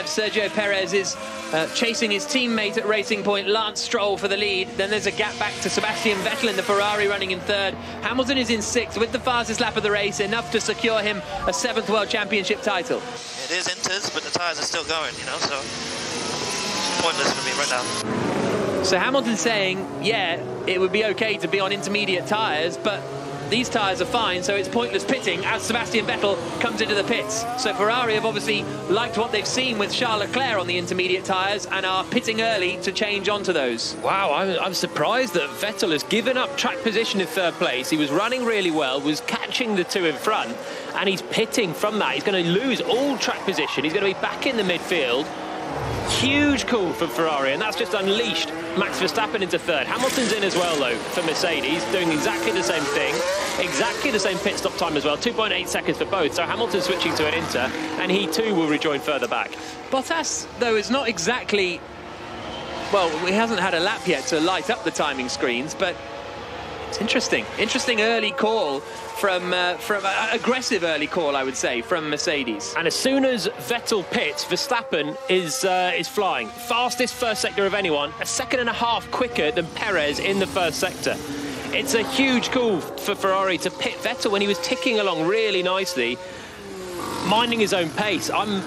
Sergio Perez is chasing his teammate at Racing Point, Lance Stroll, for the lead. Then there's a gap back to Sebastian Vettel in the Ferrari, running in third. Hamilton is in sixth with the fastest lap of the race, enough to secure him a 7th World Championship title. It is inters, but the tyres are still going, you know, so it's pointless for me right now. So Hamilton saying, yeah, it would be okay to be on intermediate tyres, but these tyres are fine, so it's pointless pitting as Sebastian Vettel comes into the pits. So Ferrari have obviously liked what they've seen with Charles Leclerc on the intermediate tyres and are pitting early to change onto those. Wow, I'm surprised that Vettel has given up track position in third place. He was running really well, was catching the two in front, and he's pitting from that. He's going to lose all track position. He's going to be back in the midfield. Huge call for Ferrari, and that's just unleashed Max Verstappen into third. Hamilton's in as well, though, for Mercedes, doing exactly the same thing, exactly the same pit stop time as well, 2.8 seconds for both. So Hamilton's switching to an inter, and he too will rejoin further back. Bottas, though, is not exactly, well, he hasn't had a lap yet to light up the timing screens, but it's interesting. Interesting early call from aggressive early call, I would say, from Mercedes. And as soon as Vettel pits, Verstappen is flying. Fastest first sector of anyone, a second and a half quicker than Perez in the first sector. It's a huge call for Ferrari to pit Vettel when he was ticking along really nicely, minding his own pace. I'm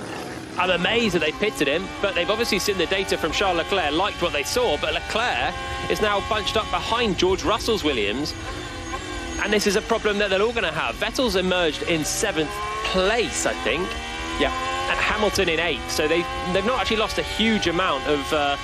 amazed that they pitted him, but they've obviously seen the data from Charles Leclerc, liked what they saw, but Leclerc is now bunched up behind George Russell's Williams, and this is a problem that they're all going to have. Vettel's emerged in 7th place, I think. Yeah. And Hamilton in 8th, so they've not actually lost a huge amount of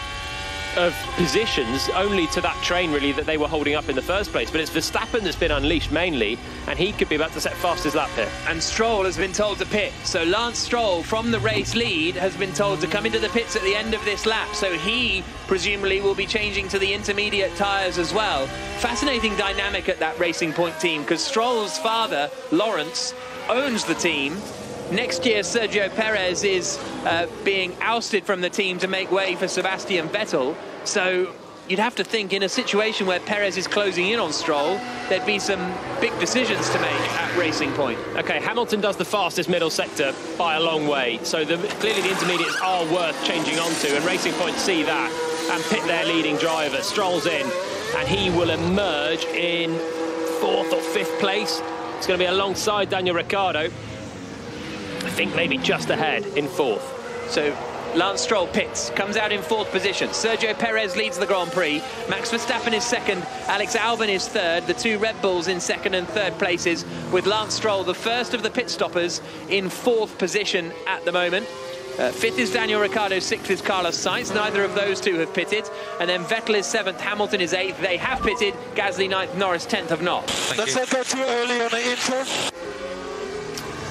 positions, only to that train really that they were holding up in the first place. But it's Verstappen that's been unleashed mainly, and he could be about to set fastest lap here. And Stroll has been told to pit. So Lance Stroll, from the race lead, has been told to come into the pits at the end of this lap. So he presumably will be changing to the intermediate tyres as well. Fascinating dynamic at that Racing Point team, because Stroll's father, Lawrence, owns the team. Next year, Sergio Perez is being ousted from the team to make way for Sebastian Vettel. So you'd have to think, in a situation where Perez is closing in on Stroll, there'd be some big decisions to make at Racing Point. OK, Hamilton does the fastest middle sector by a long way. So clearly the intermediates are worth changing onto, and Racing Point see that and pit their leading driver. Stroll's in, and he will emerge in 4th or 5th place. It's going to be alongside Daniel Ricciardo. I think maybe just ahead in 4th. So Lance Stroll pits, comes out in 4th position. Sergio Perez leads the Grand Prix. Max Verstappen is 2nd. Alex Albon is 3rd. The two Red Bulls in 2nd and 3rd places, with Lance Stroll, the first of the pit stoppers, in 4th position at the moment. 5th is Daniel Ricciardo, 6th is Carlos Sainz. Neither of those two have pitted. And then Vettel is 7th, Hamilton is 8th. They have pitted. Gasly 9th, Norris 10th have not. Let's not go too early on the intro.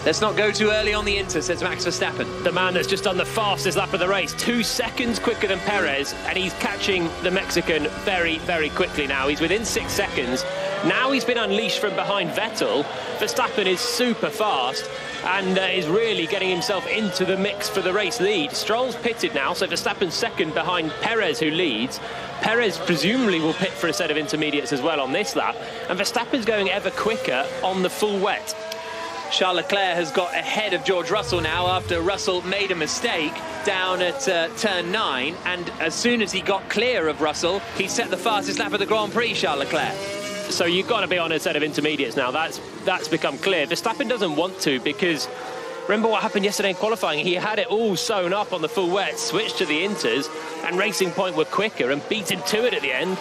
Let's not go too early on the inter, says Max Verstappen. The man that's just done the fastest lap of the race, 2 seconds quicker than Perez, and he's catching the Mexican very, very quickly now. He's within 6 seconds. Now he's been unleashed from behind Vettel. Verstappen is super fast and is really getting himself into the mix for the race lead. Stroll's pitted now, so Verstappen's 2nd behind Perez, who leads. Perez presumably will pit for a set of intermediates as well on this lap, and Verstappen's going ever quicker on the full wet. Charles Leclerc has got ahead of George Russell now after Russell made a mistake down at turn 9, and as soon as he got clear of Russell, he set the fastest lap of the Grand Prix, Charles Leclerc. So you've got to be on a set of intermediates now. That's become clear. Verstappen doesn't want to, because remember what happened yesterday in qualifying? He had it all sewn up on the full wet, switched to the inters, and Racing Point were quicker and beat him to it at the end.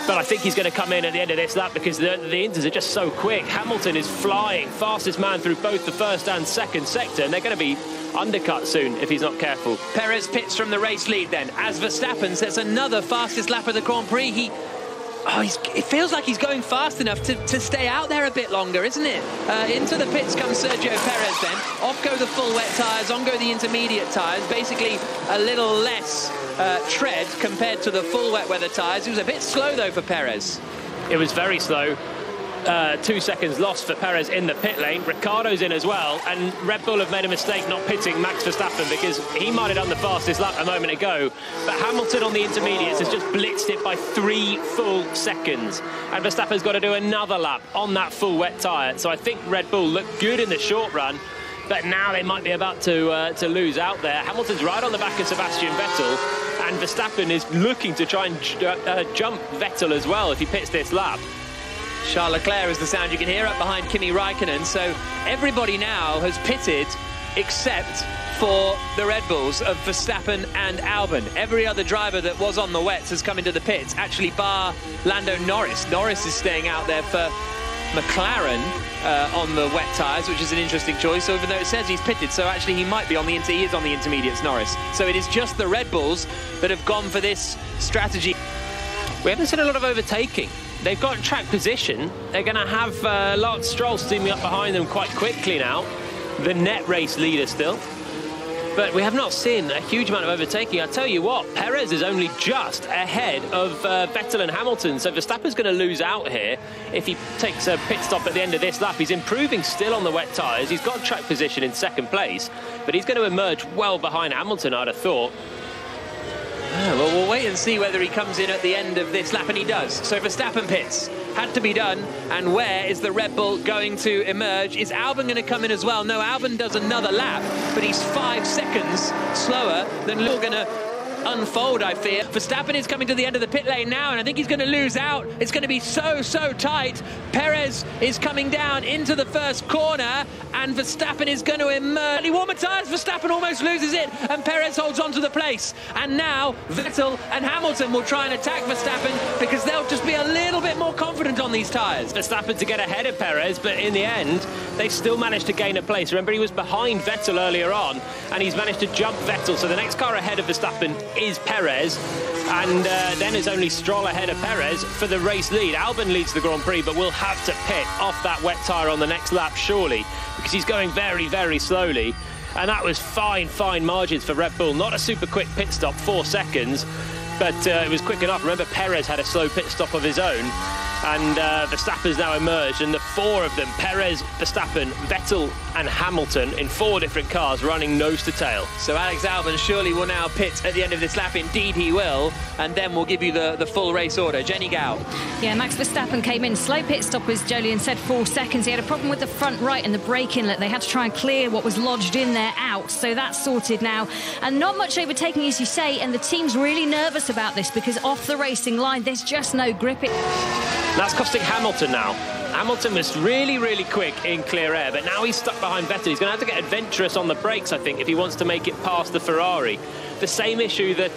But I think he's going to come in at the end of this lap because the inters are just so quick. Hamilton is flying, fastest man through both the first and second sector, and they're going to be undercut soon if he's not careful. Perez pits from the race lead then, as Verstappen sets another fastest lap of the Grand Prix. It feels like he's going fast enough to stay out there a bit longer, isn't it? Into the pits comes Sergio Perez then. Off go the full wet tyres, on go the intermediate tyres. Basically a little less tread compared to the full wet weather tyres. It was a bit slow though for Perez. It was very slow. 2 seconds lost for Perez in the pit lane. Ricciardo's in as well, and Red Bull have made a mistake not pitting Max Verstappen because he might have done the fastest lap a moment ago, but Hamilton on the intermediates has just blitzed it by 3 full seconds, and Verstappen's got to do another lap on that full wet tyre. So I think Red Bull looked good in the short run. but now they might be about to lose out there. Hamilton's right on the back of Sebastian Vettel, and Verstappen is looking to try and jump Vettel as well if he pits this lap. Charles Leclerc is the sound you can hear up behind Kimi Räikkönen. So everybody now has pitted except for the Red Bulls of Verstappen and Albon. Every other driver that was on the wets has come into the pits, actually bar Lando Norris. Norris is staying out there for McLaren on the wet tyres, which is an interesting choice, even though it says he's pitted, so actually he might be on the he is on the intermediates, Norris. So it is just the Red Bulls that have gone for this strategy. We haven't seen a lot of overtaking. They've got track position. They're going to have Lance Stroll steaming up behind them quite quickly now, the net race leader still. But we have not seen a huge amount of overtaking. I tell you what, Perez is only just ahead of Vettel and Hamilton, so Verstappen's going to lose out here if he takes a pit stop at the end of this lap. He's improving still on the wet tyres. He's got track position in second place, but he's going to emerge well behind Hamilton, I'd have thought. Well, we'll wait and see whether he comes in at the end of this lap, and he does. So Verstappen pits. Had to be done. And where is the Red Bull going to emerge? Is Albon going to come in as well? No, Albon does another lap, but he's 5 seconds slower than Lewis. Going to unfold, I fear. Verstappen is coming to the end of the pit lane now, and I think he's going to lose out. It's going to be so tight. Perez is coming down into the first corner, and Verstappen is going to emerge. He warmer tyres, Verstappen almost loses it, and Perez holds on to the place. And now Vettel and Hamilton will try and attack Verstappen because they'll just be a little bit more confident on these tyres. Verstappen to get ahead of Perez, but in the end, they still managed to gain a place. Remember, he was behind Vettel earlier on, and he's managed to jump Vettel. So the next car ahead of Verstappen is Perez, and then is only Stroll ahead of Perez for the race lead. Albon leads the Grand Prix, but will have to pit off that wet tyre on the next lap, surely, because he's going very slowly. And that was fine margins for Red Bull. Not a super quick pit stop, 4 seconds, but it was quick enough. Remember, Perez had a slow pit stop of his own, and Verstappen's now emerged, and the 4 of them, Perez, Verstappen, Vettel and Hamilton, in 4 different cars, running nose to tail. So Alex Albon surely will now pit at the end of this lap. Indeed he will, and then we'll give you the full race order. Jenny Gao. Yeah, Max Verstappen came in, slow pit stop, as Jolyon said, 4 seconds. He had a problem with the front right and the brake inlet. They had to try and clear what was lodged in there out, so that's sorted now. And not much overtaking, as you say, and the team's really nervous about this because off the racing line, there's just no grip. That's costing Hamilton now. Hamilton was really quick in clear air, but now he's stuck behind Vettel. He's going to have to get adventurous on the brakes, I think, if he wants to make it past the Ferrari. The same issue that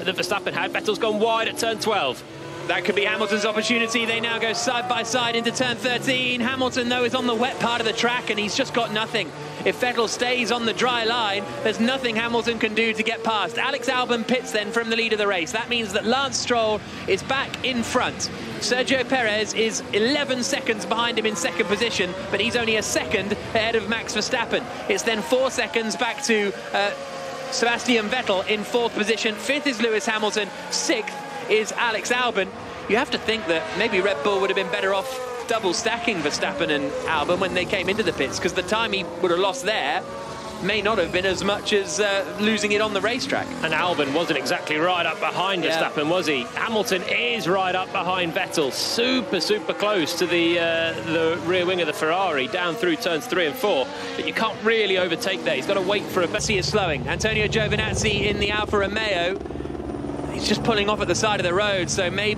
Verstappen had. Vettel's gone wide at turn 12. That could be Hamilton's opportunity. They now go side by side into turn 13. Hamilton, though, is on the wet part of the track, and he's just got nothing. If Vettel stays on the dry line, there's nothing Hamilton can do to get past. Alex Albon pits then from the lead of the race. That means that Lance Stroll is back in front. Sergio Perez is 11 seconds behind him in second position, but he's only a second ahead of Max Verstappen. It's then 4 seconds back to Sebastian Vettel in 4th position. 5th is Lewis Hamilton. 6th is Alex Albon. You have to think that maybe Red Bull would have been better off double stacking Verstappen and Albon when they came into the pits, because the time he would have lost there may not have been as much as losing it on the racetrack. And Albon wasn't exactly right up behind Verstappen, was he? Hamilton is right up behind Vettel, super close to the rear wing of the Ferrari, down through turns 3 and 4. But you can't really overtake there. He's got to wait for a... Messi is slowing. Antonio Giovinazzi in the Alfa Romeo. He's just pulling off at the side of the road, so maybe